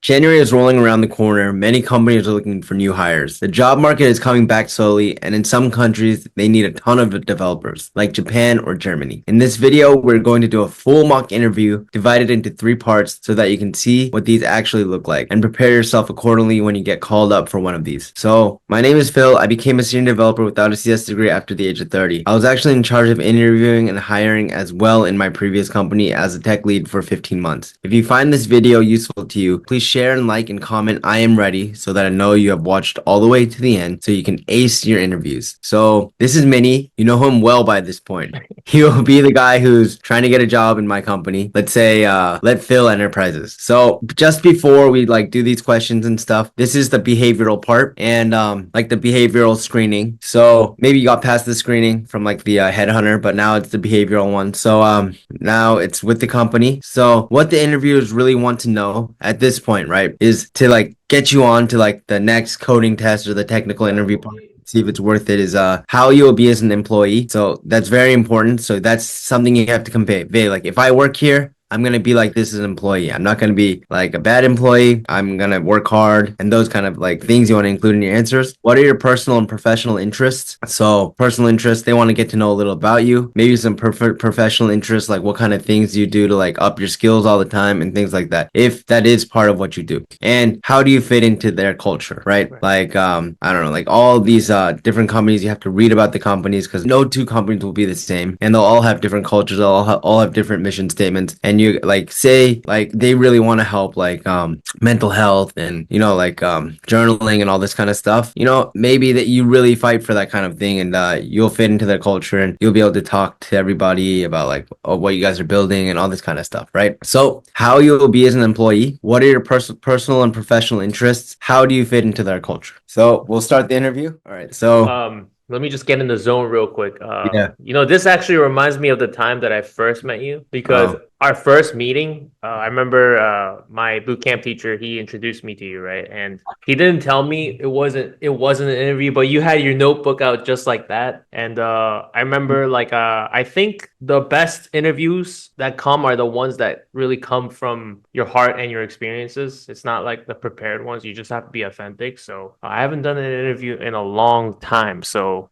January is rolling around the corner. Many companies are looking for new hires. The job market is coming back slowly, and in some countries, they need a ton of developers, like Japan or Germany. In this video, we're going to do a full mock interview divided into three parts so that you can see what these actually look like and prepare yourself accordingly when you get called up for one of these. So, my name is Phil. I became a senior developer without a CS degree after the age of 30. I was actually in charge of interviewing and hiring as well in my previous company as a tech lead for 15 months. If you find this video useful to you, please share and like and comment I am ready so that I know you have watched all the way to the end so you can ace your interviews. So this is Minnie. You know him well by this point. He will be the guy who's trying to get a job in my company. Let's say Let Phil Enterprises. So just before we do these questions and stuff, this is the behavioral part and like the behavioral screening. So maybe you got past the screening from like the headhunter, but now it's the behavioral one. So now it's with the company. So what the interviewers really want to know at this point, right, is to get you on to the next coding test or the technical interview part. See if it's worth it is how you'll be as an employee. So that's very important. So that's something you have to convey. Like if I work here, I'm going to be like this as an employee. I'm not going to be like a bad employee. I'm going to work hard and those kind of things you want to include in your answers. What are your personal and professional interests? So personal interests, they want to get to know a little about you. Maybe some professional interests, like what kind of things you do to up your skills all the time and things like that. If that is part of what you do. And how do you fit into their culture, right? I don't know, all these different companies, you have to read about the companies because no two companies will be the same and they'll all have different cultures. They'll all have different mission statements. And you say they really want to help mental health and journaling and all this kind of stuff, maybe that you really fight for that kind of thing and you'll fit into their culture and you'll be able to talk to everybody about what you guys are building and all this kind of stuff, right? So how you'll be as an employee, what are your personal and professional interests, how do you fit into their culture? So we'll start the interview. All right, so Let me just get in the zone real quick. yeah. This actually reminds me of the time that I first met you because Oh, our first meeting, I remember my boot camp teacher, he introduced me to you, right? And he didn't tell me it wasn't an interview, but you had your notebook out just like that. And I remember I think the best interviews that come are the ones that really come from your heart and your experiences. It's not like the prepared ones. You just have to be authentic. So I haven't done an interview in a long time. So,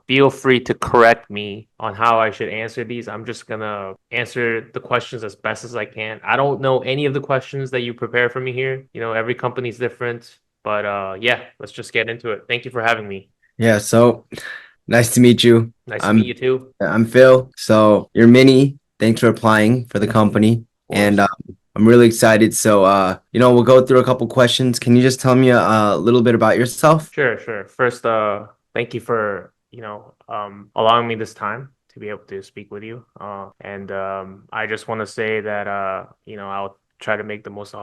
feel free to correct me on how I should answer these. I'm just gonna answer the questions as best as I can. I don't know any of the questions that you prepare for me here. Every company's different. But yeah, let's just get into it. Thank you for having me. yeah, so nice to meet you. Nice to meet I'm you too. I'm Phil. So you're Minnie. Thanks for applying for the company. Of And course. I'm really excited. So we'll go through a couple questions. Can you just tell me a little bit about yourself? Sure, sure. First, thank you for, allowing me this time to be able to speak with you. And I just want to say that, I'll try to make the most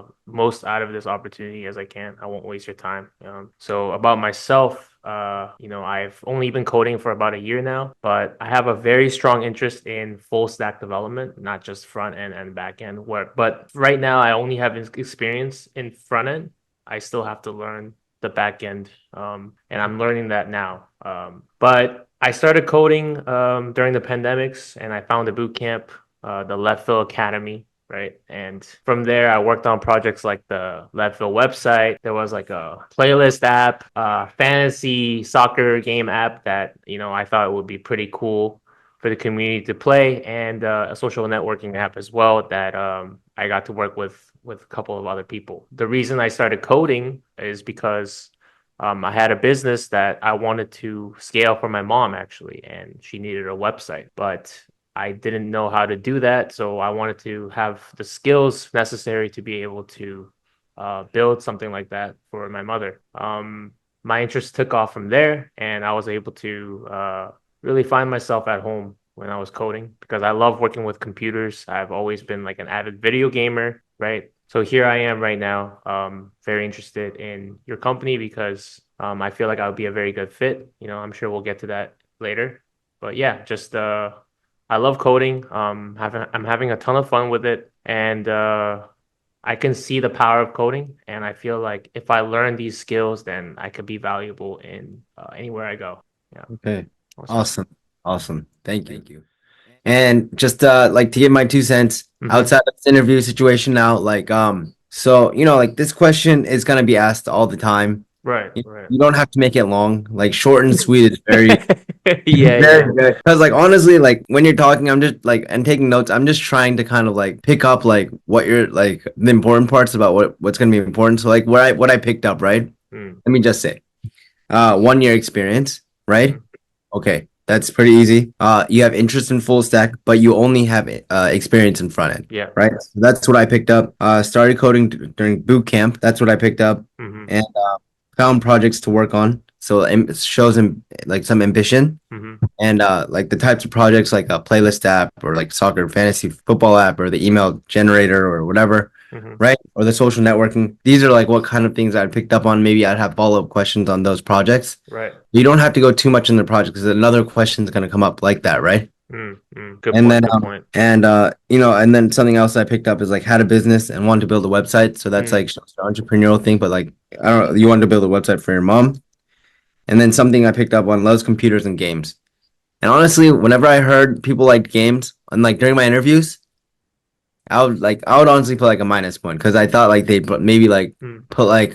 out of this opportunity as I can. I won't waste your time. So about myself, I've only been coding for about a year now, but I have a very strong interest in full stack development, not just front end and back end work. But right now, I only have experience in front end. I still have to learn the back end, and I'm learning that now. But I started coding during the pandemics, and I found a boot camp, the Leadville Academy, right? And from there, I worked on projects like the Leadville website. There was like a playlist app, fantasy soccer game app that I thought would be pretty cool for the community to play, and a social networking app as well that I got to work with a couple of other people. The reason I started coding is because I had a business that I wanted to scale for my mom actually, and she needed a website, but I didn't know how to do that. So I wanted to have the skills necessary to be able to build something like that for my mother. My interest took off from there, and I was able to really find myself at home when I was coding because I love working with computers. I've always been like an avid video gamer, right? So here I am right now, very interested in your company because I feel like I would be a very good fit. I'm sure we'll get to that later. But yeah, just I love coding. I'm having a ton of fun with it, and I can see the power of coding. And I feel like if I learn these skills, then I could be valuable in anywhere I go. Yeah, Okay. awesome. Awesome. Awesome. Thank you. And just to give my 2 cents Hmm. outside of this interview situation now, So, like this question is gonna be asked all the time. Right, You right. you don't have to make it long. Like short and sweet is very, Yeah, yeah. very good. Because like honestly, like when you're talking, I'm just like and taking notes, I'm just trying to kind of like pick up like what you're like the important parts about what's gonna be important. So like what I picked up, right? Mm, Let me just say, 1 year experience, right? mhm, Okay, that's pretty easy. You have interest in full stack, but you only have experience in front end, yeah. right? So that's what I picked up. Started coding during boot camp. That's what I picked up, Mm-hmm, and found projects to work on. So it shows him like some ambition, mm-hmm, and like the types of projects like a playlist app or like soccer fantasy football app or the email generator or whatever, mm-hmm. right? Or the social networking. These are like what kind of things I picked up on. Maybe I'd have follow-up questions on those projects. Right. You don't have to go too much in the project because another question is going to come up like that, right? Mm, mm. Good And point, then good point. and then something else I picked up is like had a business and wanted to build a website. So that's Mm, like shows the entrepreneurial thing, but like I don't know, you wanted to build a website for your mom. And then something I picked up on loves computers and games. And honestly, whenever I heard people like games and like during my interviews, I would honestly put like a minus point because I thought like they maybe like mm, put like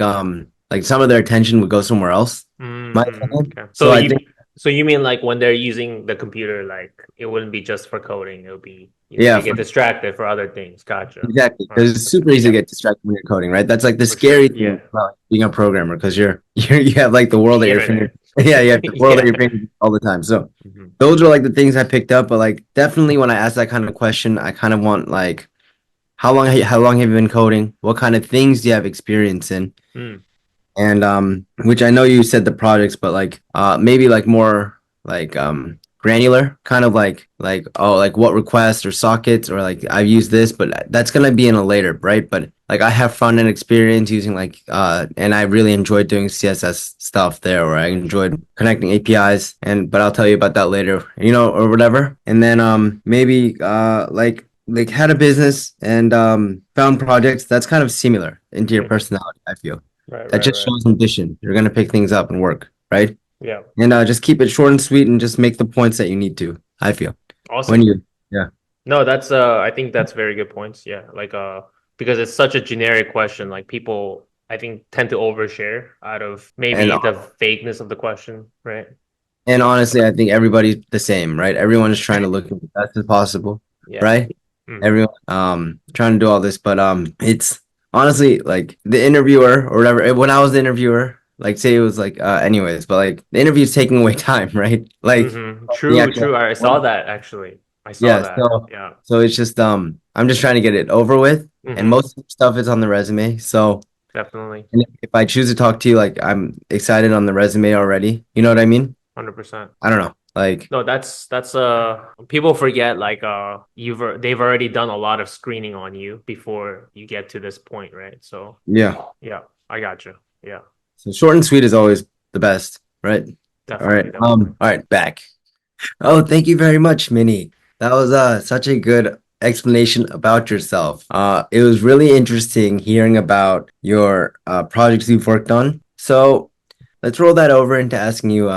some of their attention would go somewhere else. My opinion. okay. So I think So you mean like when they're using the computer, like it wouldn't be just for coding, it would be, yeah, they get distracted for other things. Gotcha. exactly, All right. because it's super easy to Yeah, get distracted when you're coding, right? That's like the for sure. scary Yeah. thing about being a programmer because you have like the world at The your internet. finger. Yeah, you have the world at Yeah. your fingers all the time. So Hmm. those are like the things I picked up. But like definitely when I ask that kind of question, I kind of want like how long have you been coding? What kind of things do you have experience in? Mm, And which I know you said the projects, but like maybe like more like granular, kind of like oh like what requests or sockets or like I've used this, but that's gonna be in a later, right? But like I have front end experience using like and I really enjoyed doing CSS stuff there, where I enjoyed connecting APIs, and but I'll tell you about that later, or whatever. And then maybe like had a business and found projects that's kind of similar into your hmm. personality, I feel. Right, That right, just right. shows ambition. You're gonna pick things up and work, right? Yeah. And just keep it short and sweet and just make the points that you need to. I feel when Awesome. you, yeah, No, that's I think that's very good points. Yeah. Like because it's such a generic question, like people I think tend to overshare out of and maybe the vagueness of the question, right? and honestly, I think everybody's the same, right? Everyone is trying to look as best as possible, Yeah. right? Hmm. Everyone trying to do all this, but it's honestly like the interviewer or whatever. When I was the interviewer, like say it was like anyways, but like the interview's taking away time, right? Like Hmm. the True, actual true. I saw that actually. I saw yeah, that. so Yeah. so it's just I'm just trying to get it over with, and Hmm. most of the stuff is on the resume. So Definitely. and if I choose to talk to you, like I'm excited on the resume already. You know what I mean? 100%. I don't know. Like No, that's people forget like they've already done a lot of screening on you before you get to this point, right? So yeah. yeah, I got you. Yeah, So short and sweet is always the best, right? All right. definitely, definitely. All right, back. Oh, thank you very much, Minnie. That was such a good explanation about yourself. It was really interesting hearing about your projects you've worked on. So let's roll that over into asking you,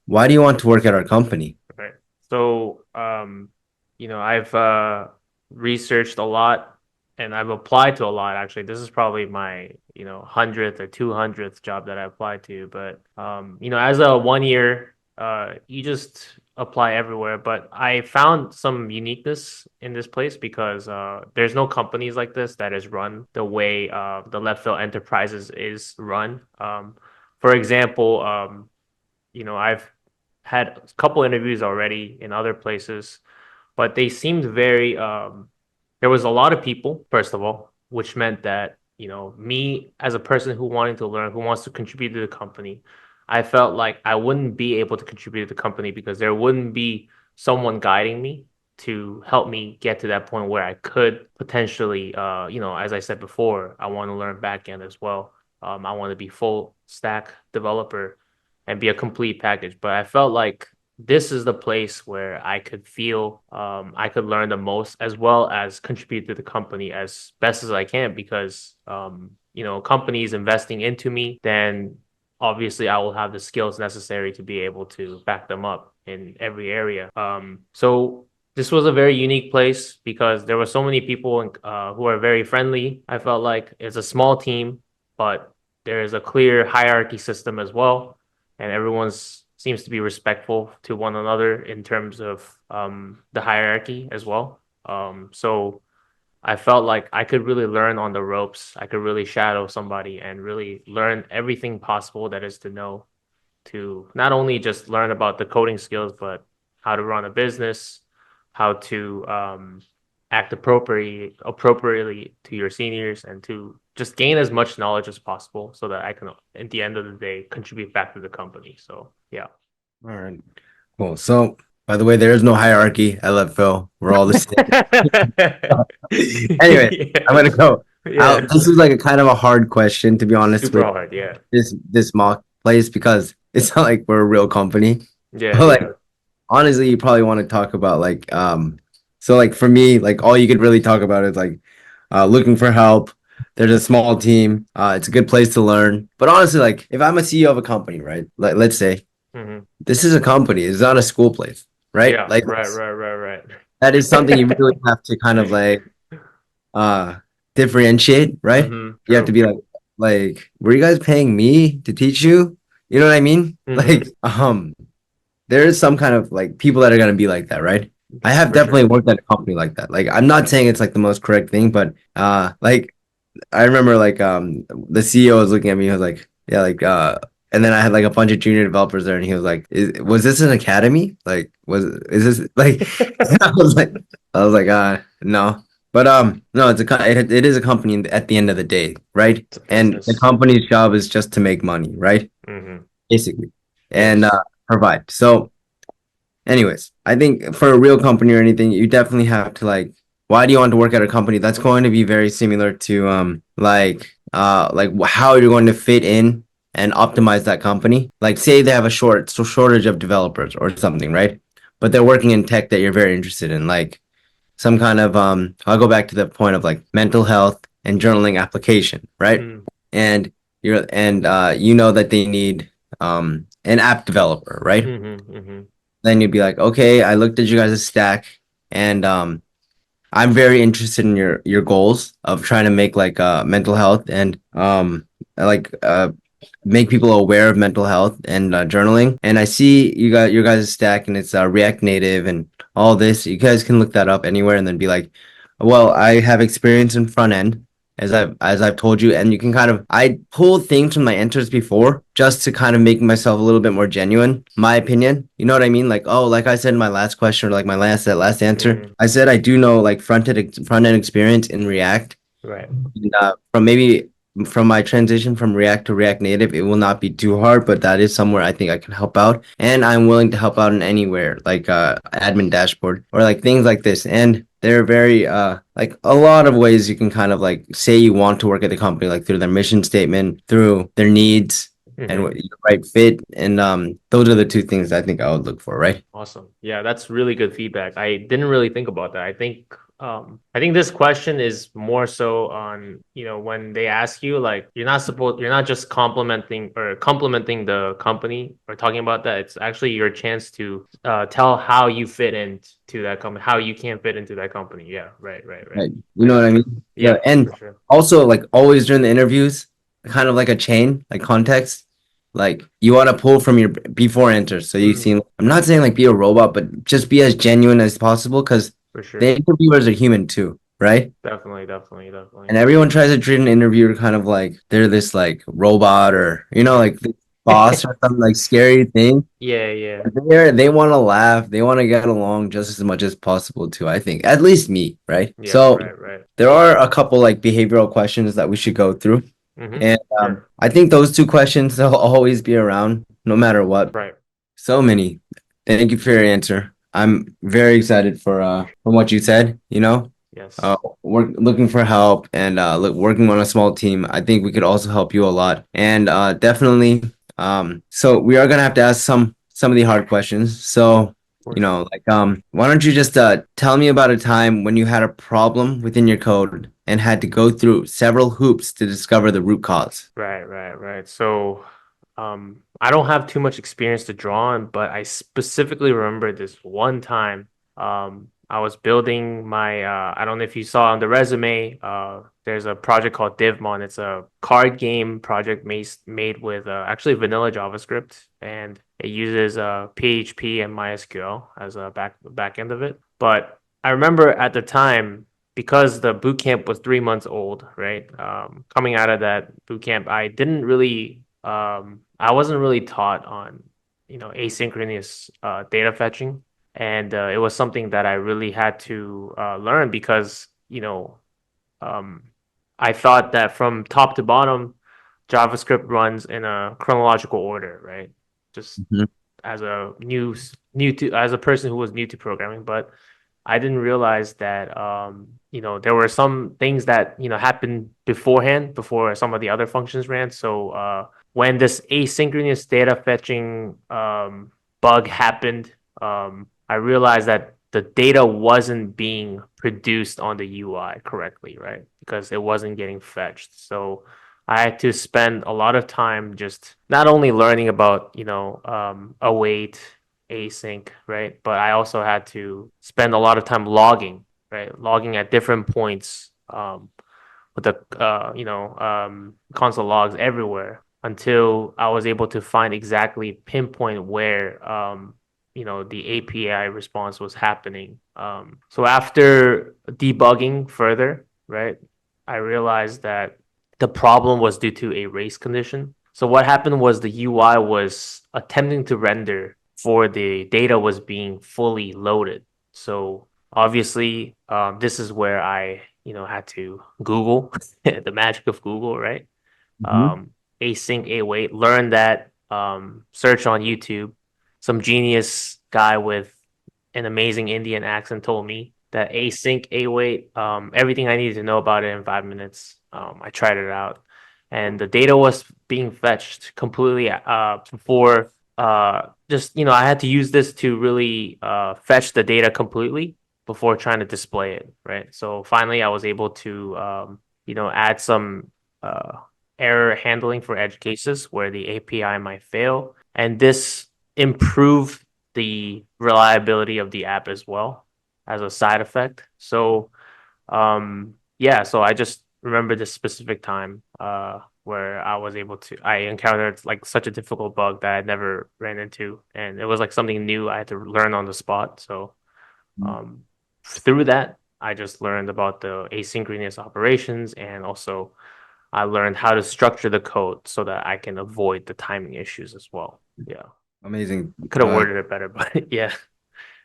why do you want to work at our company? Right. So, I've researched a lot and I've applied to a lot actually. This is probably my, 100th or 200th job that I applied to, but as a 1 year, you just apply everywhere, but I found some uniqueness in this place because there's no companies like this that is run the way the Left Field Enterprises is run. For example, I've had a couple interviews already in other places, but they seemed very there was a lot of people, first of all, which meant that, me as a person who wanted to learn, who wants to contribute to the company, I felt like I wouldn't be able to contribute to the company because there wouldn't be someone guiding me to help me get to that point where I could potentially as I said before, I want to learn backend as well. I want to be full stack developer and be a complete package. But I felt like this is the place where I could feel I could learn the most as well as contribute to the company as best as I can because companies investing into me, then obviously I will have the skills necessary to be able to back them up in every area. So this was a very unique place because there were so many people who are very friendly. I felt like it's a small team, but there is a clear hierarchy system as well, and everyone's seems to be respectful to one another in terms of the hierarchy as well. So I felt like I could really learn on the ropes. I could really shadow somebody and really learn everything possible that is to know to not only just learn about the coding skills, but how to run a business, how to act appropriately to your seniors, and to just gain as much knowledge as possible so that I can, at the end of the day, contribute back to the company. So yeah. All right. Cool. So, by the way, there is no hierarchy at Leadville. We're all the same. Anyway, I'm gonna go Yeah. out. This is like a kind of a hard question, to be honest Super with hard. Yeah. this mock place because it's not like we're a real company. Yeah. But like Yeah. honestly, you probably want to talk about like so like for me, like all you could really talk about is like looking for help. There's a small team. It's a good place to learn. But honestly, like if I'm a CEO of a company, right? Like let's say Hmm. this is a company, it's not a school place, right? Yeah. Like Right. Right. Right. that is something you really have to kind of like uh differentiate, right? You have to True. be like, were you guys paying me to teach you? You know what I mean? Hmm. Like, there is some kind of like people that are gonna be like that, right? I have For definitely sure. worked at a company like that. Like, I'm not saying it's like the most correct thing, but like I remember like the CEO was looking at me, he was like, yeah, like and then I had like a bunch of junior developers there, and he was like, was this an academy? Like, is this like I was like no. But no, it is a company at the end of the day, right? It's a And the business. company's job is just to make money, right? Hmm. Basically. And Yes. provide. So anyways, I think for a real company or anything, you definitely have to like, why do you want to work at a company that's going to be very similar to like how you're going to fit in and optimize that company? Like say they have a shortage of developers or something, right? But they're working in tech that you're very interested in, like some kind of I'll go back to the point of like mental health and journaling application, right? Mm. And you know that they need an app developer, right? Hmm. Hmm. Then you'd be like, okay, I looked at you guys' stack, and I'm very interested in your goals of trying to make like mental health and like make people aware of mental health and journaling. And I see you got your guys' stack, and it's React Native and all this. You guys can look that up anywhere, and then be like, well, I have experience in front end, as I've told you, and you can kind of I pulled things from my answers before just to kind of make myself a little bit more genuine, my opinion. You know what I mean? Like, oh, like I said in my last question or like my last answer, Hmm. I said I do know like front end experience in React. Right. And, from my transition from React to React Native, it will not be too hard, but that is somewhere I think I can help out. And I'm willing to help out in anywhere, like admin dashboard or like things like this. And there are very like a lot of ways you can kind of like say you want to work at the company, like through their mission statement, through their needs and what Hmm. the right fit. And those are the two things I think I would look for, right? Awesome. Yeah, that's really good feedback. I didn't really think about that. I think this question is more so on, when they ask you, like, you're not just complimenting the company or talking about that. It's actually your chance to tell how you fit into that company, how you can fit into that company. Yeah, right, right, right. Right. You know what For I sure. mean? Yeah. Yeah, And for sure. also like always during the interviews, kind of like a chain, like context. Like you want to pull from your before enter. So you Mm, seem I'm not saying like be a robot, but just be as genuine as possible because for sure. the interviewers are human too, right? Definitely, definitely, definitely. And everyone tries to treat an interviewer kind of like they're this like robot or like this boss or some like scary thing. Yeah, yeah. They want to laugh. They want to get along just as much as possible too, I think. At least me, right? Yeah, So right, right. there are a couple like behavioral questions that we should go through. Mm-hmm. And Sure. I think those two questions they'll always be around no matter what. Right. So many. Thank you for your answer. I'm very excited for from what you said, Yes. we're looking for help and working on a small team. I think we could also help you a lot. And definitely so we are gonna have to ask some of the hard questions. So, Of course. like why don't you just tell me about a time when you had a problem within your code and had to go through several hoops to discover the root cause? Right, right, right. So, I don't have too much experience to draw on, but I specifically remember this one time. I was building my I don't know if you saw on the resume, there's a project called DivMon. It's a card game project made with actually vanilla JavaScript, and it uses PHP and MySQL as a back end of it. But I remember at the time, because the boot camp was 3 months old, right? Coming out of that boot camp, I wasn't really taught on, asynchronous data fetching, and it was something that I really had to learn because, um, I thought that from top to bottom, JavaScript runs in a chronological order, right? Just Mhm. as a as a person who was new to programming, but I didn't realize that there were some things that happened beforehand before some of the other functions ran. So when this asynchronous data fetching bug happened, I realized that the data wasn't being produced on the UI correctly, right? Because it wasn't getting fetched. So I had to spend a lot of time just not only learning about, await, async, right? But I also had to spend a lot of time logging, right? Logging at different points, with the console logs everywhere until I was able to find exactly pinpoint where the API response was happening. So after debugging further, right, I realized that the problem was due to a race condition. So what happened was the UI was attempting to render for the data was being fully loaded. So obviously, this is where I, had to Google the magic of Google, right? Mhm. Um, Async await, learn that, search on YouTube. Some genius guy with an amazing Indian accent told me that async await, everything I needed to know about it in 5 minutes. I tried it out, and the data was being fetched completely before. Just I had to use this to really fetch the data completely before trying to display it, right? So finally, I was able to add some error handling for edge cases where the API might fail, and this improved the reliability of the app as well as a side effect. So yeah, so I just remember this specific time where I encountered like such a difficult bug that I never ran into, and it was like something new I had to learn on the spot. So um through that I just learned about the asynchronous operations, and also I learned how to structure the code so that I can avoid the timing issues as well. Yeah. Amazing. Could have worded it better, but yeah.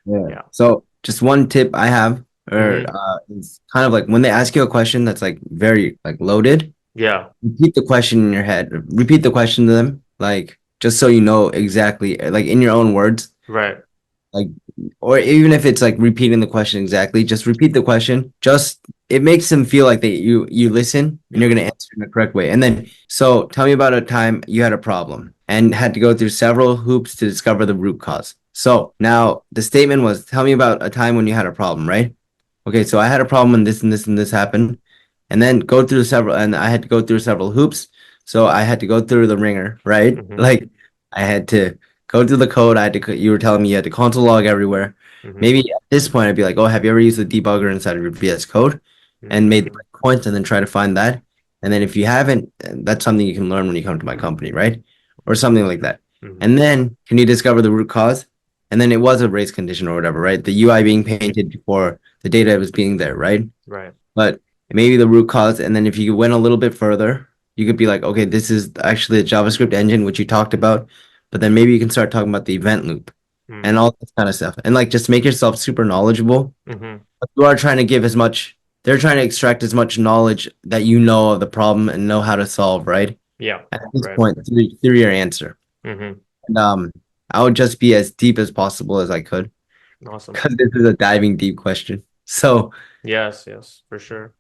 Yeah. Yeah. So just one tip I have, or Hmm. is kind of like when they ask you a question that's like very like loaded, Yeah. repeat the question in your head. Repeat the question to them, like just so you know exactly, like in your own words, Right. like, or even if it's like repeating the question exactly, just repeat the question. Just it makes them feel like you listen and you're gonna Hmm. answer in the correct way. And then, so tell me about a time you had a problem and had to go through several hoops to discover the root cause. So now the statement was, tell me about a time when you had a problem, right? Okay, so I had a problem when this and this and this happened, and then go through several, and I had to go through several hoops. So I had to go through the ringer, right? Hmm. Like I had to go through the code. I had to, you were telling me you had to console log everywhere. Hmm. Maybe at this point, I'd be like, oh, have you ever used the debugger inside of your VS Code and made the Hmm. points and then try to find that? And then if you haven't, that's something you can learn when you come to my company, right? Or something like that. Hmm. And then can you discover the root cause? And then it was a race condition or whatever, right? The UI being painted before the data was being there, right? Right. But maybe the root cause. And then if you went a little bit further, you could be like, okay, this is actually a JavaScript engine, which you talked about. But then maybe you can start talking about the event loop and Mm. all this kind of stuff. And like just make yourself super knowledgeable. Hmm. But you are trying to give as much, they're trying to extract as much knowledge that you know of the problem and know how to solve, right? Yeah. At this Right. point, through your answer. Hmm. And I would just be as deep as possible as I could Awesome. because this is a diving deep question. So Yes. Yes. For sure.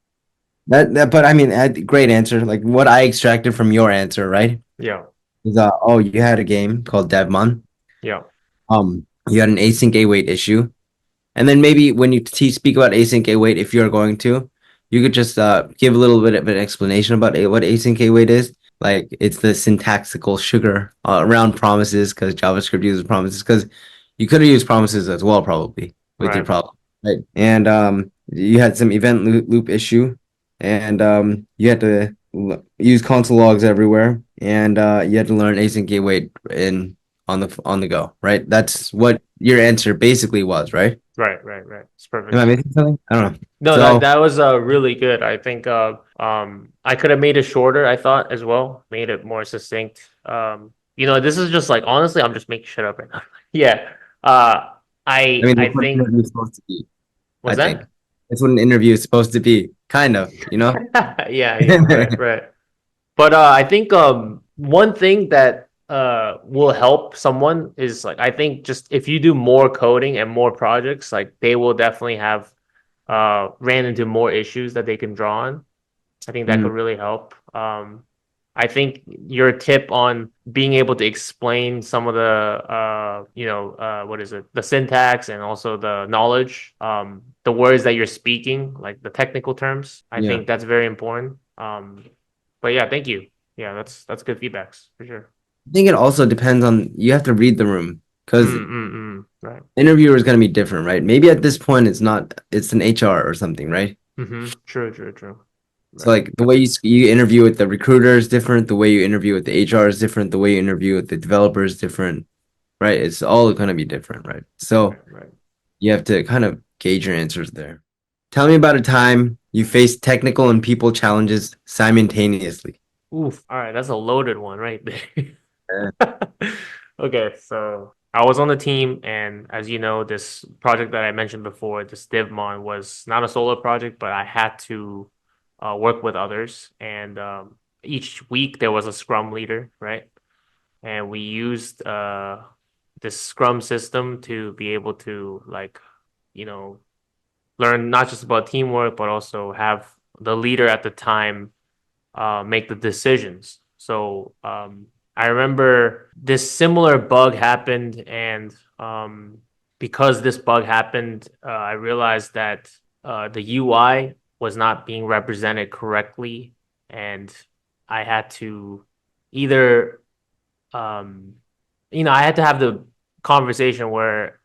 but I mean, great answer. Like what I extracted from your answer, right? Yeah. Is oh, you had a game called Devmon. Yeah. You had an async await issue, and then maybe when you speak about async await, if you're going to, you could just give a little bit of an explanation about what async await is. Like it's the syntactical sugar around promises because JavaScript uses promises because you could have used promises as well probably with your Right. problem. right? And you had some event loop issue, and you had to use console logs everywhere, and you had to learn async gateway in on the go, right? That's what your answer basically was, right? Right. It's Am I perfect. missing something? I don't know. No, that So, that was really good. I think I could have made it shorter, I thought as well, made it more succinct. This is just like honestly, I'm just making shit up right now. Yeah. Uh I mean, I that's what an think interview is supposed to be, I was think. that? That's what an interview is supposed to be, kind of, you know? Yeah, right. But I think one thing that will help someone is like I think just if you do more coding and more projects, like they will definitely have ran into more issues that they can draw on. I think that Mm, could really help. I think your tip on being able to explain some of the what is it, the syntax and also the knowledge, the words that you're speaking, like the technical terms. I yeah. think that's very important. But yeah, thank you. Yeah, that's good feedbacks for sure. I think it also depends on you have to read the room because Right. interviewer is going to be different, right? Maybe at this point it's an HR or something, right? True. So Right. like the way you interview with the recruiter is different, the way you interview with the HR is different, the way you interview with the developer is different, right? It's all going to be different, right? So Right. you have to kind of gauge your answers there. Tell me about a time you faced technical and people challenges simultaneously. Oof. All right, that's a loaded one right there. Uh, Okay, so I was on the team, and as you know, this project that I mentioned before, this DivMon, was not a solo project, but I had to work with others. And each week there was a Scrum leader, right? And we used this Scrum system to be able to you know, learn not just about teamwork, but also have the leader at the time make the decisions. So I remember this similar bug happened, and because this bug happened, I realized that the UI was not being represented correctly, and I had to either, um, I had to have the conversation where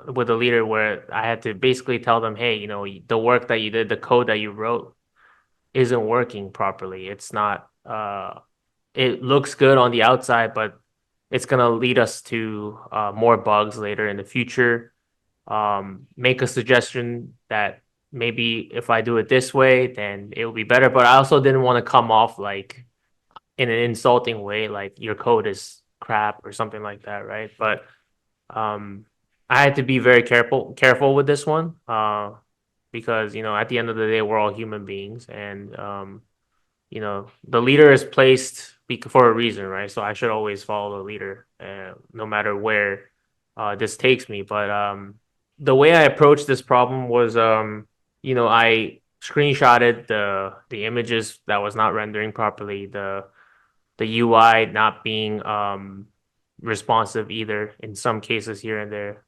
with the leader where I had to basically tell them, hey, the work that you did, the code that you wrote isn't working properly. It's not it looks good on the outside, but it's gonna lead us to more bugs later in the future. Make a suggestion that maybe if I do it this way, then it will be better. But I also didn't want to come off like in an insulting way, like your code is crap or something like that, right? But um, I had to be very careful with this one, because at the end of the day, we're all human beings, and the leader is placed for a reason, right? So I should always follow the leader, no matter where this takes me. But the way I approached this problem was, I screenshotted the images that was not rendering properly, the UI not being responsive either in some cases here and there.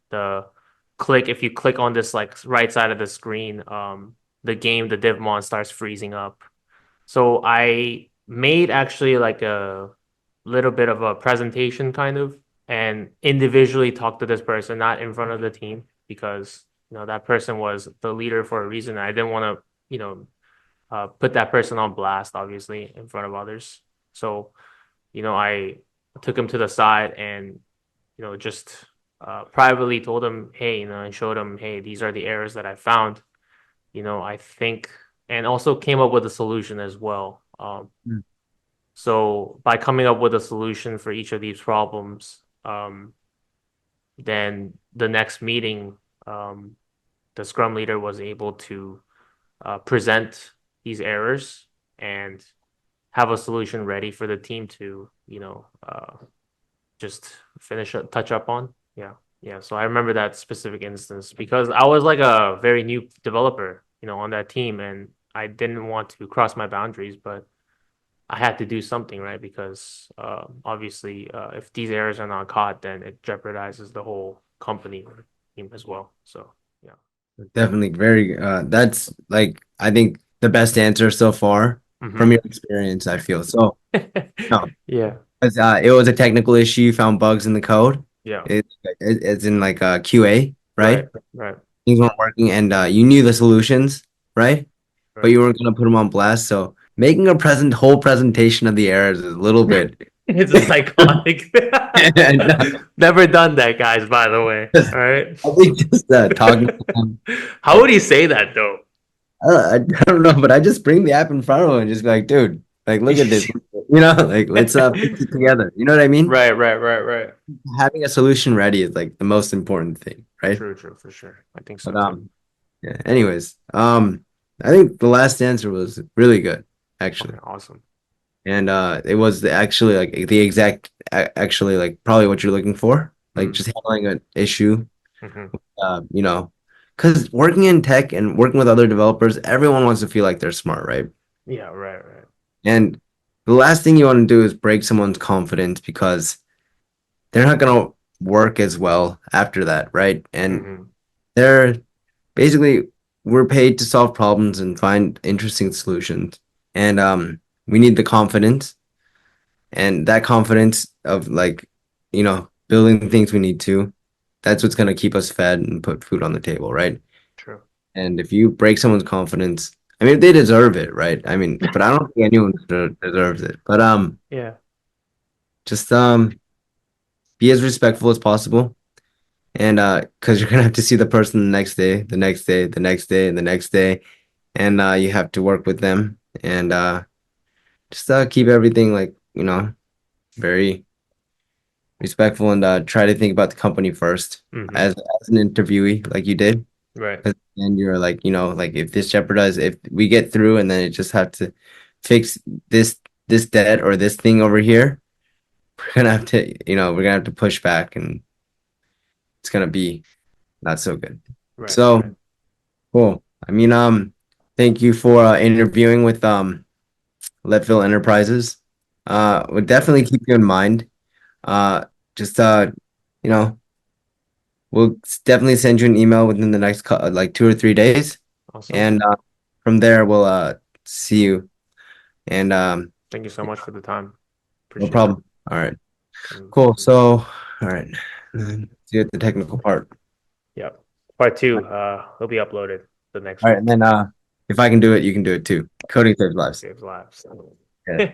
If you click on this like right side of the screen, the DivMon starts freezing up. So I made actually like a little bit of a presentation kind of and individually talk to this person, not in front of the team, because that person was the leader for a reason. I didn't want to, put that person on blast, obviously, in front of others. So, I took him to the side and, just privately told him, hey, and showed him, hey, these are the errors that I found. I think, and also came up with a solution as well. mm, So by coming up with a solution for each of these problems, then the next meeting, the Scrum leader was able to present these errors and have a solution ready for the team to, just touch up on. Yeah. Yeah. So I remember that specific instance because I was like a very new developer, on that team, and I didn't want to cross my boundaries, but I had to do something, right? Because obviously, if these errors are not caught, then it jeopardizes the whole company or team as well. So, yeah. definitely very that's like I think the best answer so far from Hmm. your experience, I feel. So, no, Yeah. it was a technical issue, you found bugs in the code. Yeah. It's in like QA, Right. right? Right. things weren't working, and you knew the solutions, right? But Right. you weren't gonna put them on blast. So making a whole presentation of the errors is a little bit. It's a psychotic. And Never done that, guys, by the way. just, All right. I think just talking to them, How like would he say that though? I don't know, but I just bring the app in front of him and just be like, dude, like look at this, like let's fix it together. You know what I mean? Right, right, right, right. Having a solution ready is like the most important thing, right? True, true, for sure. I think so But too. yeah. Anyways, I think the last answer was really good, Okay, actually, awesome. and it was actually like the exact, actually like probably what you're looking for, like Mm-hmm. just handling an issue, Mm-hmm. you know, because working in tech and working with other developers, everyone wants to feel like they're smart, right? Yeah, right, right. And the last thing you want to do is break someone's confidence because they're not gonna work as well after that, right? And Mm-hmm. they're basically we're paid to solve problems and find interesting solutions. And we need the confidence and that confidence of like, building things we need to. That's what's gonna keep us fed and put food on the table, right? True. And if you break someone's confidence, I mean, they deserve it, right? I mean, but I don't think anyone deserves it. But Yeah. just be as respectful as possible. And because you're gonna have to see the person the next day, the next day, the next day, and the next day, and you have to work with them and just keep everything like very respectful and try to think about the company first Mm-hmm. as an interviewee, like you did. Right. And you're like, like if this jeopardizes, if we get through, and then it just have to fix this this debt or this thing over here, we're gonna have to push back, and it's gonna be not so good. Right, So right. cool. I mean, thank you for interviewing with Leadville Enterprises. Would Yep. definitely keep you in mind. Uh, just you know, we'll definitely send you an email within the next like 2 or 3 days, Awesome. and from there we'll see you. And Thank you so much for the time. no Appreciate it. problem. All right, And cool. So, all right, see you at the technical part. yep. Part two, will be uploaded the next All right, and week. then if I can do it, you can do it too. Coding saves lives. Saves lives. Yeah.